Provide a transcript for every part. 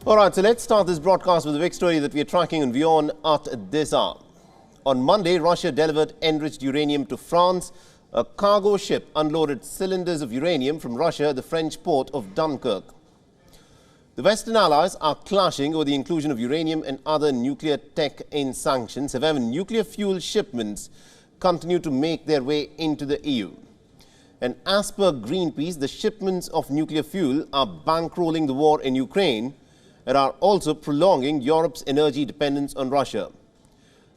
All right, so let's start this broadcast with a big story that we are tracking on WION at this hour. On Monday, Russia delivered enriched uranium to France. A cargo ship unloaded cylinders of uranium from Russia at the French port of Dunkirk. The Western allies are clashing over the inclusion of uranium and other nuclear tech in sanctions. However, nuclear fuel shipments continue to make their way into the EU. And as per Greenpeace, the shipments of nuclear fuel are bankrolling the war in Ukraine and are also prolonging Europe's energy dependence on Russia.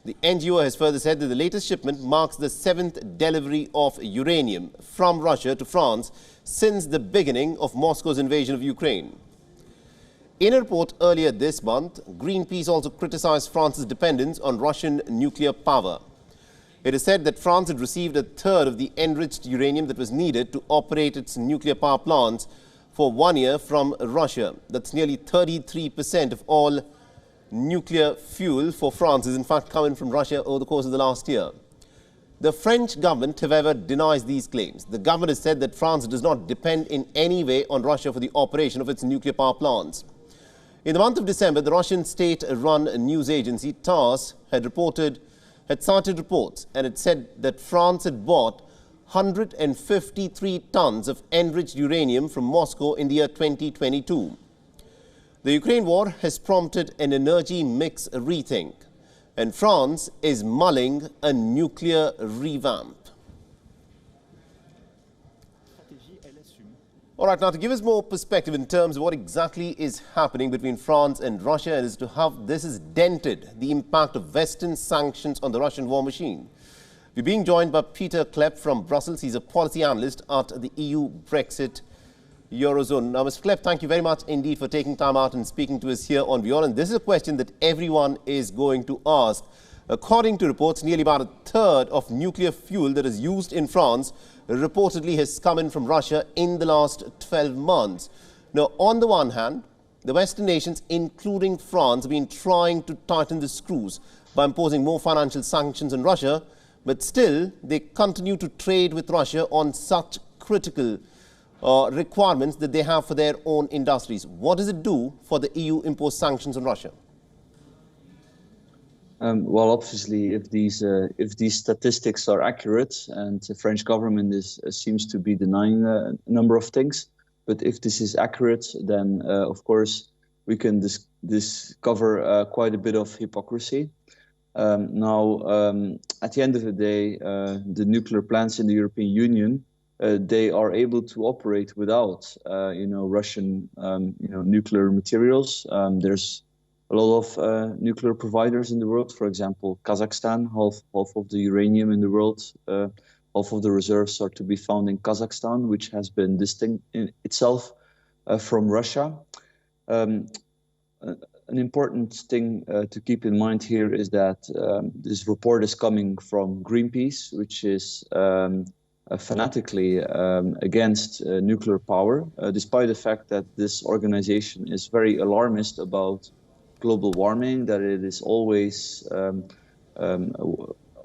The NGO has further said that the latest shipment marks the 7th delivery of uranium from Russia to France since the beginning of Moscow's invasion of Ukraine. In a report earlier this month, Greenpeace also criticized France's dependence on Russian nuclear power. It is said that France had received a third of the enriched uranium that was needed to operate its nuclear power plants for 1 year from Russia. That's nearly 33% of all nuclear fuel for France is in fact coming from Russia over the course of the last year. The French government, however, denies these claims. The government has said that France does not depend in any way on Russia for the operation of its nuclear power plants. In the month of December, the Russian state-run news agency TASS had cited reports, and it said that France had bought 153 tons of enriched uranium from Moscow in the year 2022. The Ukraine war has prompted an energy mix rethink, and France is mulling a nuclear revamp. All right, now to give us more perspective in terms of what exactly is happening between France and Russia and as to how this has dented the impact of Western sanctions on the Russian war machine. We're being joined by Peter Klepp from Brussels. He's a policy analyst at the EU Brexit Eurozone. Now, Mr. Klepp, thank you very much indeed for taking time out and speaking to us here on WION. And this is a question that everyone is going to ask. According to reports, nearly about a third of nuclear fuel that is used in France reportedly has come in from Russia in the last 12 months. Now, on the one hand, the Western nations, including France, have been trying to tighten the screws by imposing more financial sanctions on Russia, but still they continue to trade with Russia on such critical requirements that they have for their own industries. What does it do for the EU imposed sanctions on Russia? Well, obviously, if these statistics are accurate, and the French government seems to be denying a number of things, but if this is accurate, then of course we can discover quite a bit of hypocrisy. Now, at the end of the day, the nuclear plants in the European Union, they are able to operate without, Russian, nuclear materials. There's a lot of nuclear providers in the world. For example, Kazakhstan, half of the uranium in the world, half of the reserves are to be found in Kazakhstan, which has been distinct in itself from Russia. An important thing to keep in mind here is that this report is coming from Greenpeace, which is fanatically against nuclear power, despite the fact that this organization is very alarmist about global warming, that it is always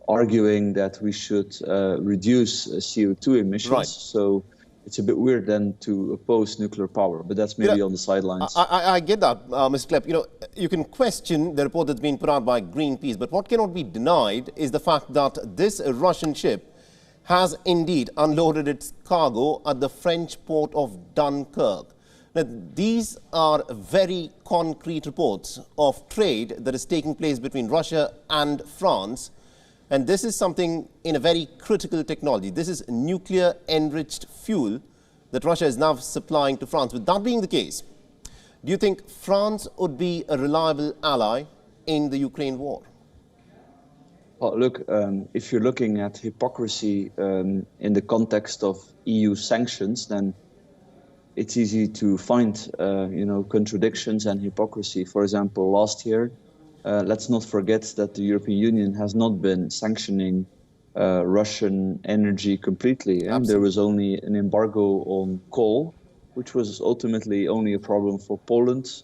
arguing that we should reduce CO2 emissions. Right. So it's a bit weird then to oppose nuclear power, but that's maybe on the sidelines. I get that, Mr. Klepp. You can question the report that's been put out by Greenpeace, but what cannot be denied is the fact that this Russian ship has indeed unloaded its cargo at the French port of Dunkirk. Now, these are very concrete reports of trade that is taking place between Russia and France. And this is something in a very critical technology. This is nuclear enriched fuel that Russia is now supplying to France. With that being the case, do you think France would be a reliable ally in the Ukraine war? Well, look, if you're looking at hypocrisy in the context of EU sanctions, then it's easy to find, contradictions and hypocrisy. For example, last year, let's not forget that the European Union has not been sanctioning Russian energy completely. And there was only an embargo on coal, which was ultimately only a problem for Poland.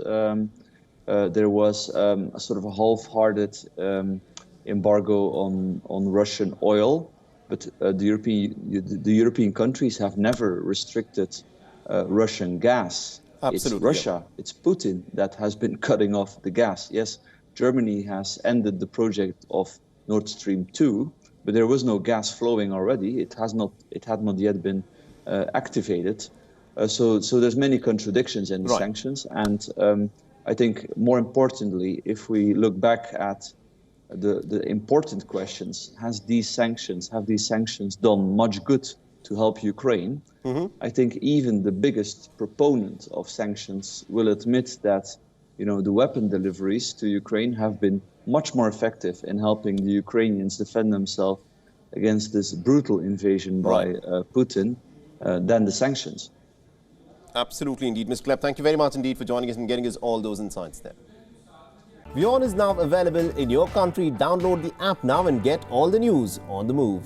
There was a sort of a half-hearted embargo on Russian oil, but the European countries have never restricted Russian gas. Absolutely, It's Russia, it's Putin that has been cutting off the gas. Yes, Germany has ended the project of Nord Stream 2, but there was no gas flowing already. It had not yet been activated. So there's many contradictions in the sanctions. And I think more importantly, if we look back at the important questions, have these sanctions done much good to help Ukraine? I think even the biggest proponent of sanctions will admit that, the weapon deliveries to Ukraine have been much more effective in helping the Ukrainians defend themselves against this brutal invasion by Putin than the sanctions. Absolutely indeed. Ms. Klepp, thank you very much indeed for joining us and getting us all those insights there. WION is now available in your country. Download the app now and get all the news on the move.